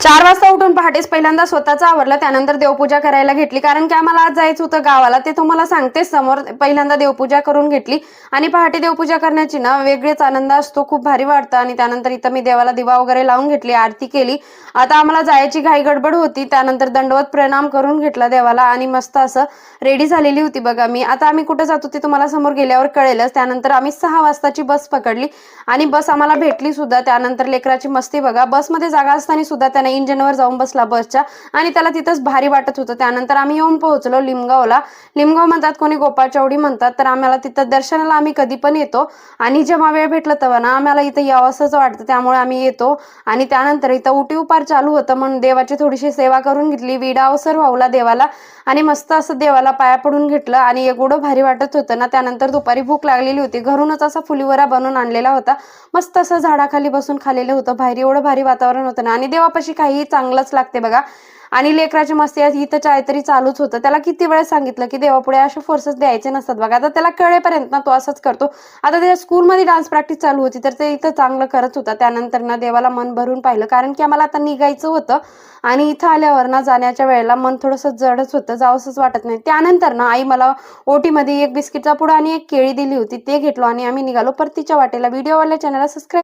4 वाजता उठून पहाटेच पहिल्यांदा स्वतःच आवरलं, त्यानंतर देवपूजा करायला घेतली. कारण की आम्हाला आज जायचं होतं गावाला, ते तुम्हाला सांगतेच समोर. पहिल्यांदा देवपूजा करून घेतली आणि पहाटे देवपूजा करण्याची ना वेगळेच आनंद असतो, खूप भारी वाटतं. आणि त्यानंतर इथं मी देवाला दिवा वगैरे लावून घेतली, आरती केली. आता आम्हाला जायची घाई गडबड होती, त्यानंतर दंडवत प्रणाम करून घेतला देवाला आणि मस्त असं रेडी झालेली होती बघा मी. आता आम्ही कुठं जातो ते तुम्हाला समोर गेल्यावर कळेलच. त्यानंतर आम्ही 6 वाजताची बस पकडली आणि बस आम्हाला भेटली सुद्धा. त्यानंतर लेकराची मस्ती बघा, बसमध्ये जागा असताना सुद्धा त्याने इंजिनवर जाऊन बसला बसच्या आणि त्याला तिथंच भारी वाटत होतं. त्यानंतर आम्ही येऊन पोहोचलो लिमगावला. लिमगाव म्हणतात, कोणी गोपाळचौडी म्हणतात. तर आम्हाला तिथं दर्शनाला आम्ही कधी पण येतो आणि जेव्हा वेळ भेटला तेव्हा ना आम्हाला इथं यावंसंच वाटतं, त्यामुळे आम्ही येतो. आणि त्यानंतर इथं उटी उपार चालू होतं म्हणून देवाची थोडीशी सेवा करून घेतली. विडा अवसर वावला देवाला आणि मस्त असं देवाला पाया पडून घेतलं आणि एवढं भारी वाटत होतं ना. त्यानंतर दुपारी भूक लागलेली होती, घरूनच असा फुलीवरा बनवून आणलेला होता. मस्त असं झाडाखाली बसून खाल्लेलं होतं, बाहेर एवढं भारी वातावरण होतं ना. आणि देवापाशी काही चांगलंच लागते बघा. आणि लेकराची मस्ती इथं काहीतरी चालूच होतं. त्याला किती वेळा सांगितलं की देवापुढे असे फोर्सेस द्यायचे नसतात बघा. आता त्याला कळेपर्यंत ना तो असंच करतो. आता त्याच्या स्कूलमध्ये डान्स प्रॅक्टिस चालू होती, तर ते इथं चांगलं करत होता. त्यानंतर ना देवाला मन भरून पाहिलं, कारण की आम्हाला आता निघायचं होतं आणि इथं आल्यावर ना जाण्याच्या वेळेला मन थोडंसं जडच होतं, जावंसंच वाटत नाही. त्यानंतर ना आई मला ओटीमध्ये एक बिस्किटचा पुडा आणि एक केळी दिली होती, ते घेतलो आणि आम्ही निघालो परतीच्या वाटेला. व्हिडिओवाल्या चॅनलला सबस्क्राईब